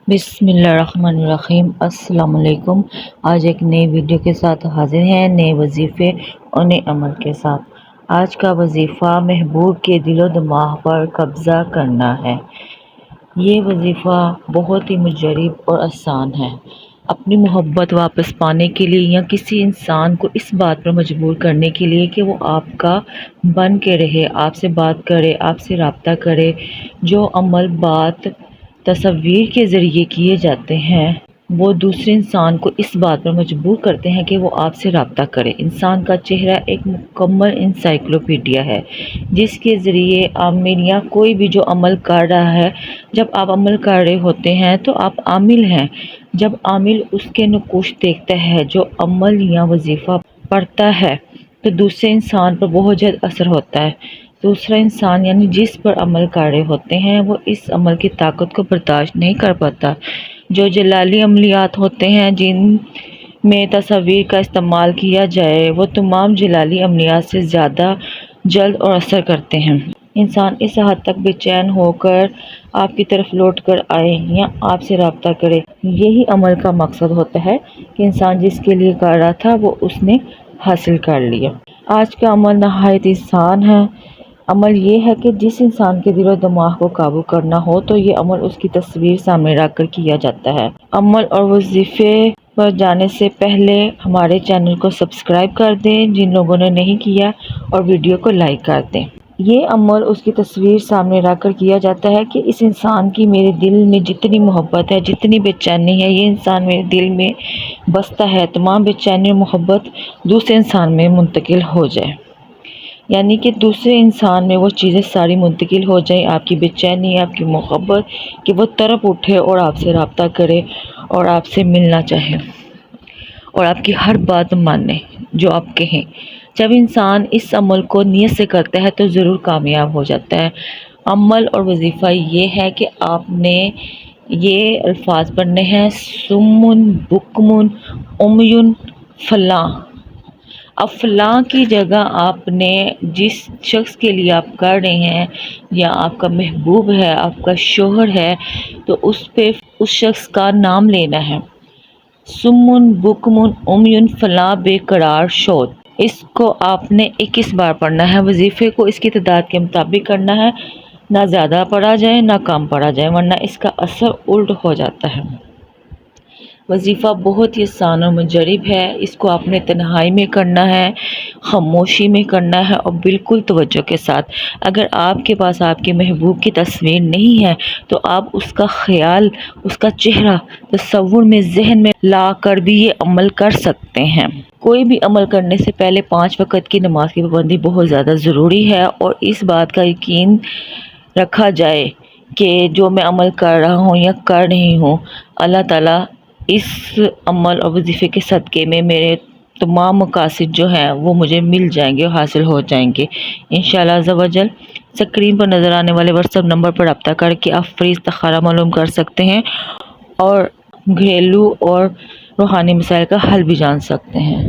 بسم اللہ الرحمن الرحیم۔ السلام علیکم۔ آج ایک نئی ویڈیو کے ساتھ حاضر ہیں، نئے وظیفے اور نئے عمل کے ساتھ۔ آج کا وظیفہ محبوب کے دل و دماغ پر قبضہ کرنا ہے۔ یہ وظیفہ بہت ہی مجرب اور آسان ہے۔ اپنی محبت واپس پانے کے لیے یا کسی انسان کو اس بات پر مجبور کرنے کے لیے کہ وہ آپ کا بن کے رہے، آپ سے بات کرے، آپ سے رابطہ کرے، جو عمل بات تصویر کے ذریعے کیے جاتے ہیں وہ دوسرے انسان کو اس بات پر مجبور کرتے ہیں کہ وہ آپ سے رابطہ کرے۔ انسان کا چہرہ ایک مکمل انسائیکلوپیڈیا ہے جس کے ذریعے عامل یا کوئی بھی جو عمل کر رہا ہے، جب آپ عمل کر رہے ہوتے ہیں تو آپ عامل ہیں۔ جب عامل اس کے نقوش دیکھتا ہے، جو عمل یا وظیفہ پڑھتا ہے تو دوسرے انسان پر بہت جلد اثر ہوتا ہے۔ دوسرا انسان یعنی جس پر عمل کر رہے ہوتے ہیں وہ اس عمل کی طاقت کو برداشت نہیں کر پاتا۔ جو جلالی عملیات ہوتے ہیں جن میں تصویر کا استعمال کیا جائے، وہ تمام جلالی عملیات سے زیادہ جلد اور اثر کرتے ہیں۔ انسان اس حد تک بے چین ہو کر آپ کی طرف لوٹ کر آئے یا آپ سے رابطہ کرے، یہی عمل کا مقصد ہوتا ہے کہ انسان جس کے لیے کر رہا تھا وہ اس نے حاصل کر لیا۔ آج کا عمل نہایت آسان ہے۔ عمل یہ ہے کہ جس انسان کے دل و دماغ کو قابو کرنا ہو تو یہ عمل اس کی تصویر سامنے رکھ کر کیا جاتا ہے۔ عمل اور وظیفے پر جانے سے پہلے ہمارے چینل کو سبسکرائب کر دیں جن لوگوں نے نہیں کیا، اور ویڈیو کو لائک کر دیں۔ یہ عمل اس کی تصویر سامنے رکھ کر کیا جاتا ہے کہ اس انسان کی میرے دل میں جتنی محبت ہے، جتنی بے چینی ہے، یہ انسان میرے دل میں بستا ہے، تمام بے چینی اور محبت دوسرے انسان میں منتقل ہو جائے۔ یعنی کہ دوسرے انسان میں وہ چیزیں ساری منتقل ہو جائیں، آپ کی بے چینی، آپ کی محبت، کہ وہ تڑپ اٹھے اور آپ سے رابطہ کرے اور آپ سے ملنا چاہے اور آپ کی ہر بات مانے جو آپ کہیں۔ جب انسان اس عمل کو نیت سے کرتا ہے تو ضرور کامیاب ہو جاتا ہے۔ عمل اور وظیفہ یہ ہے کہ آپ نے یہ الفاظ پڑھنے ہیں: سمن، بکمن، عمیٌ، فلاں۔ اب فلاں کی جگہ آپ نے جس شخص کے لیے آپ کر رہے ہیں یا آپ کا محبوب ہے، آپ کا شوہر ہے، تو اس پہ اس شخص کا نام لینا ہے۔ سمن، بکمن، عمیٌ، فلاں بے قرار شد۔ اس کو آپ نے 21 بار پڑھنا ہے۔ وظیفے کو اس کی تعداد کے مطابق کرنا ہے، نہ زیادہ پڑھا جائے نہ کم پڑھا جائے ورنہ اس کا اثر الٹ ہو جاتا ہے۔ وظیفہ بہت ہی آسان اور مجرب ہے۔ اس کو آپ نے تنہائی میں کرنا ہے، خاموشی میں کرنا ہے اور بالکل توجہ کے ساتھ۔ اگر آپ کے پاس آپ کے محبوب کی تصویر نہیں ہے تو آپ اس کا خیال، اس کا چہرہ تصور میں، ذہن میں لا کر بھی یہ عمل کر سکتے ہیں۔ کوئی بھی عمل کرنے سے پہلے 5 وقت کی نماز کی پابندی بہت زیادہ ضروری ہے، اور اس بات کا یقین رکھا جائے کہ جو میں عمل کر رہا ہوں یا کر رہی ہوں، اللہ تعالیٰ اس عمل اور وظیفے کے صدقے میں میرے تمام مقاصد جو ہیں وہ مجھے مل جائیں گے اور حاصل ہو جائیں گے انشاءاللہ عز و جل۔ اسکرین پر نظر آنے والے واٹس ایپ نمبر پر رابطہ کر کے آپ فری استخارہ معلوم کر سکتے ہیں اور گھریلو اور روحانی مسائل کا حل بھی جان سکتے ہیں۔